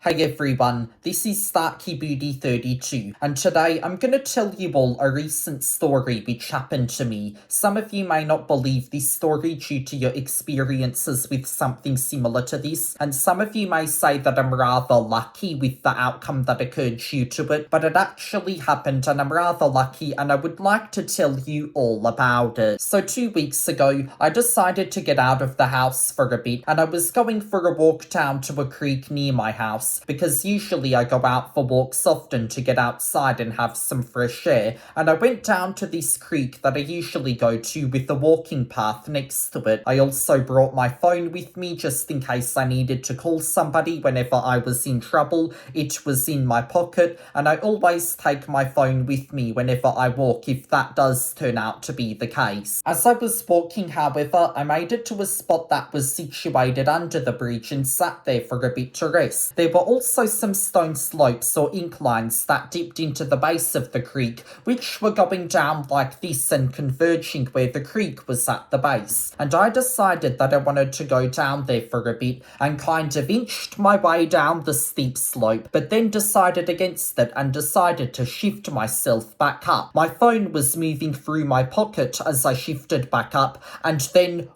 Hey everyone, this is Starkey Booty 32 and today I'm going to tell you all a recent story which happened to me. Some of you may not believe this story due to your experiences with something similar to this, and some of you may say that I'm rather lucky with the outcome that occurred due to it, but it actually happened and I'm rather lucky and I would like to tell you all about it. So 2 weeks ago, I decided to get out of the house for a bit and I was going for a walk down to a creek near my house, because usually I go out for walks often to get outside and have some fresh air, and I went down to this creek that I usually go to with a walking path next to it. I also brought my phone with me just in case I needed to call somebody whenever I was in trouble. It was in my pocket, and I always take my phone with me whenever I walk if that does turn out to be the case. As I was walking, however, I made it to a spot that was situated under the bridge and sat there for a bit to rest. There were also some stone slopes or inclines that dipped into the base of the creek, which were going down like this and converging where the creek was at the base. And I decided that I wanted to go down there for a bit and kind of inched my way down the steep slope, but then decided against it and decided to shift myself back up. My phone was moving through my pocket as I shifted back up, and then,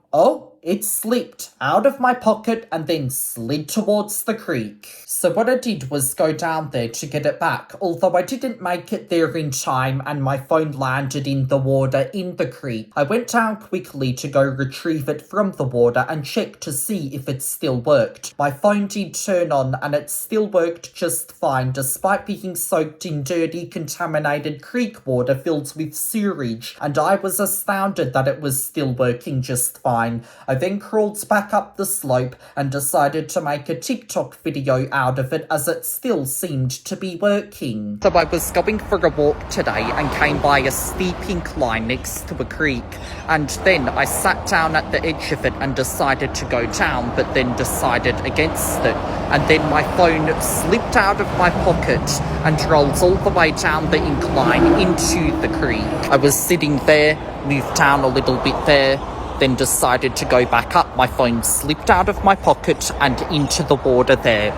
it slipped out of my pocket and then slid towards the creek. So what I did was go down there to get it back, although I didn't make it there in time and my phone landed in the water in the creek. I went down quickly to go retrieve it from the water and check to see if it still worked. My phone did turn on and it still worked just fine, despite being soaked in dirty, contaminated creek water filled with sewage, and I was astounded that it was still working just fine. I then crawled back up the slope and decided to make a TikTok video out of it, as it still seemed to be working. So I was going for a walk today and came by a steep incline next to a creek, and then I sat down at the edge of it and decided to go down, but then decided against it, and then my phone slipped out of my pocket and rolled all the way down the incline into the creek. I was sitting there, moved down a little bit there, then decided to go back up. My phone slipped out of my pocket and into the water there.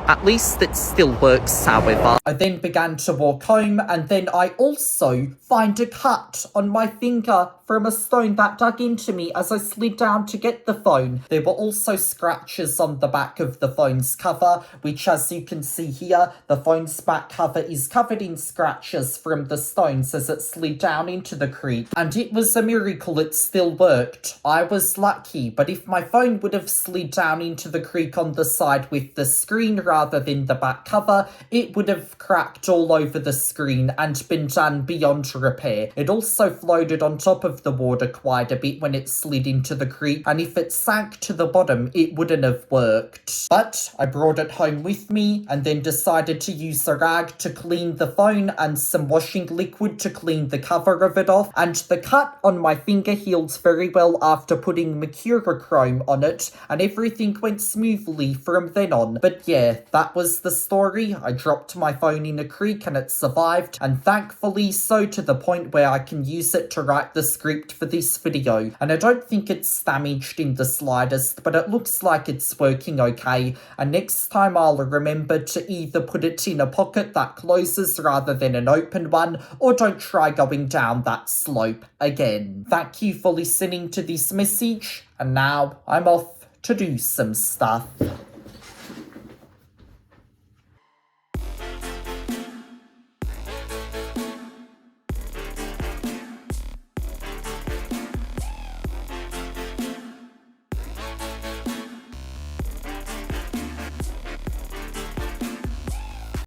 At least it still works, however. I then began to walk home, and then I also find a cut on my finger from a stone that dug into me as I slid down to get the phone. There were also scratches on the back of the phone's cover, which, as you can see here, the phone's back cover is covered in scratches from the stones as it slid down into the creek. And it was a miracle it still worked. I was lucky, but if my phone would have slid down into the creek on the side with the screen rather than the back cover, it would have cracked all over the screen and been done beyond repair. It also floated on top of the water quite a bit when it slid into the creek, and if it sank to the bottom, it wouldn't have worked. But I brought it home with me and then decided to use a rag to clean the phone and some washing liquid to clean the cover of it off, and the cut on my finger healed very well after putting Mercurochrome on it, and everything went smoothly from then on. But yeah, that was the story. I dropped my phone in a creek and it survived, and thankfully so, to the point where I can use it to write the script for this video. And I don't think it's damaged in the slightest, but it looks like it's working okay, and next time I'll remember to either put it in a pocket that closes rather than an open one, or don't try going down that slope again. Thank you for listening to this message, and now I'm off to do some stuff.